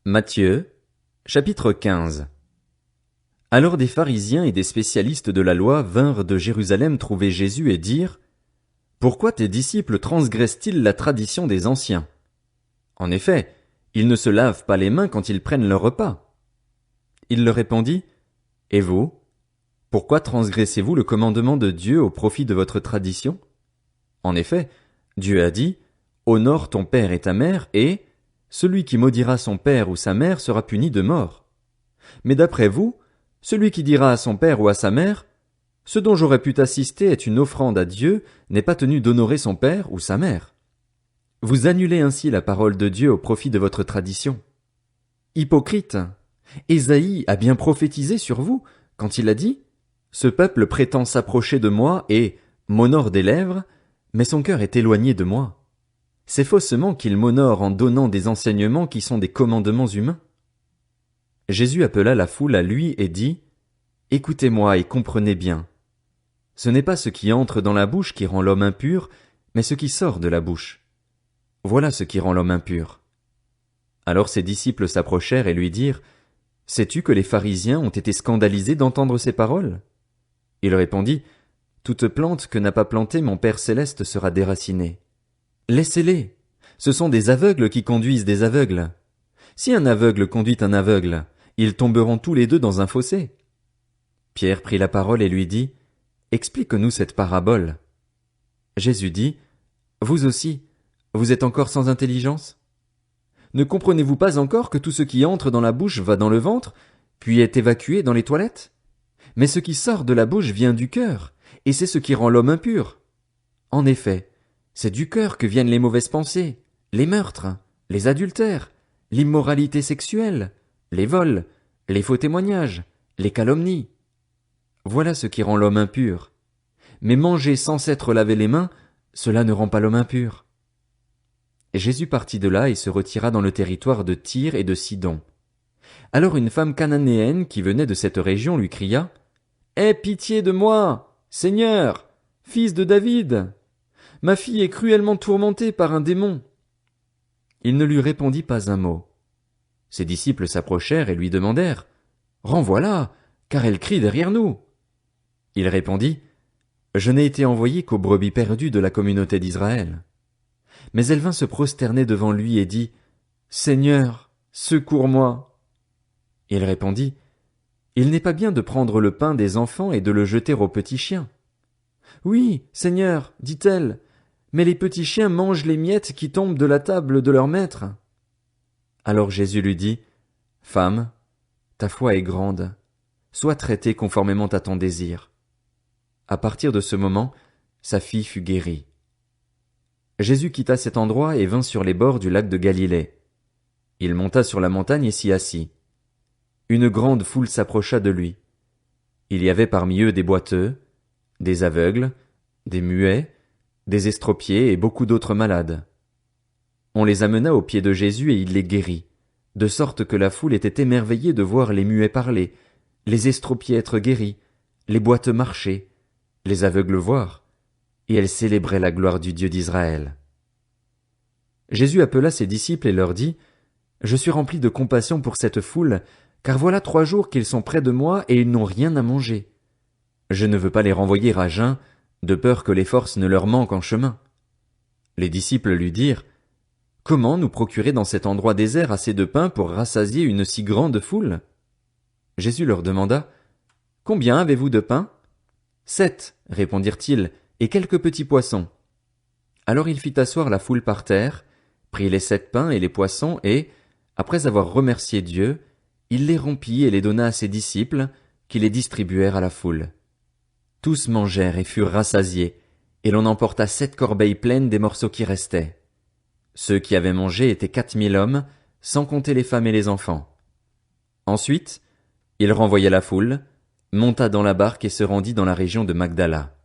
Matthieu, chapitre 15. Alors des pharisiens et des spécialistes de la loi vinrent de Jérusalem trouver Jésus et dirent: Pourquoi tes disciples transgressent-ils la tradition des anciens? En effet, ils ne se lavent pas les mains quand ils prennent leur repas. Il leur répondit: Et vous? Pourquoi transgressez-vous le commandement de Dieu au profit de votre tradition? En effet, Dieu a dit: Honore ton père et ta mère, et celui qui maudira son père ou sa mère sera puni de mort. Mais d'après vous, celui qui dira à son père ou à sa mère: Ce dont j'aurais pu t'assister est une offrande à Dieu, n'est pas tenu d'honorer son père ou sa mère. Vous annulez ainsi la parole de Dieu au profit de votre tradition. Hypocrite! Ésaïe a bien prophétisé sur vous, quand il a dit: Ce peuple prétend s'approcher de moi et m'honore des lèvres, mais son cœur est éloigné de moi. C'est faussement qu'il m'honore en donnant des enseignements qui sont des commandements humains. Jésus appela la foule à lui et dit: Écoutez-moi et comprenez bien. Ce n'est pas ce qui entre dans la bouche qui rend l'homme impur, mais ce qui sort de la bouche. Voilà ce qui rend l'homme impur. Alors ses disciples s'approchèrent et lui dirent: Sais-tu que les pharisiens ont été scandalisés d'entendre ces paroles? Il répondit: Toute plante que n'a pas plantée mon Père céleste sera déracinée. Laissez-les. Ce sont des aveugles qui conduisent des aveugles. Si un aveugle conduit un aveugle, ils tomberont tous les deux dans un fossé. Pierre prit la parole et lui dit: Explique-nous cette parabole. Jésus dit: Vous aussi, vous êtes encore sans intelligence? Ne comprenez-vous pas encore que tout ce qui entre dans la bouche va dans le ventre, puis est évacué dans les toilettes? Mais ce qui sort de la bouche vient du cœur, et c'est ce qui rend l'homme impur. En effet, c'est du cœur que viennent les mauvaises pensées, les meurtres, les adultères, l'immoralité sexuelle, les vols, les faux témoignages, les calomnies. Voilà ce qui rend l'homme impur. Mais manger sans s'être lavé les mains, cela ne rend pas l'homme impur. Et Jésus partit de là et se retira dans le territoire de Tyr et de Sidon. Alors une femme cananéenne qui venait de cette région lui cria: Aie pitié de moi, Seigneur, fils de David! Ma fille est cruellement tourmentée par un démon. Il ne lui répondit pas un mot. Ses disciples s'approchèrent et lui demandèrent: Renvoie-la, car elle crie derrière nous. Il répondit: Je n'ai été envoyé qu'aux brebis perdues de la communauté d'Israël. Mais elle vint se prosterner devant lui et dit: Seigneur, secours-moi. Il répondit: Il n'est pas bien de prendre le pain des enfants et de le jeter aux petits chiens. Oui, Seigneur, dit-elle, mais les petits chiens mangent les miettes qui tombent de la table de leur maître. Alors Jésus lui dit: Femme, ta foi est grande, sois traitée conformément à ton désir. À partir de ce moment, sa fille fut guérie. Jésus quitta cet endroit et vint sur les bords du lac de Galilée. Il monta sur la montagne et s'y assit. Une grande foule s'approcha de lui. Il y avait parmi eux des boiteux, des aveugles, des muets, des estropiés et beaucoup d'autres malades. On les amena aux pieds de Jésus et il les guérit, de sorte que la foule était émerveillée de voir les muets parler, les estropiés être guéris, les boiteux marcher, les aveugles voir, et elle célébrait la gloire du Dieu d'Israël. Jésus appela ses disciples et leur dit: Je suis rempli de compassion pour cette foule, car voilà 3 jours qu'ils sont près de moi et ils n'ont rien à manger. Je ne veux pas les renvoyer à jeun, de peur que les forces ne leur manquent en chemin. Les disciples lui dirent: Comment nous procurer dans cet endroit désert assez de pain pour rassasier une si grande foule? Jésus leur demanda: Combien avez-vous de pain? 7, répondirent-ils, et quelques petits poissons. Alors il fit asseoir la foule par terre, prit les 7 pains et les poissons et, après avoir remercié Dieu, il les rompit et les donna à ses disciples, qui les distribuèrent à la foule. Tous mangèrent et furent rassasiés, et l'on emporta 7 corbeilles pleines des morceaux qui restaient. Ceux qui avaient mangé étaient 4000 hommes, sans compter les femmes et les enfants. Ensuite, il renvoya la foule, monta dans la barque et se rendit dans la région de Magdala.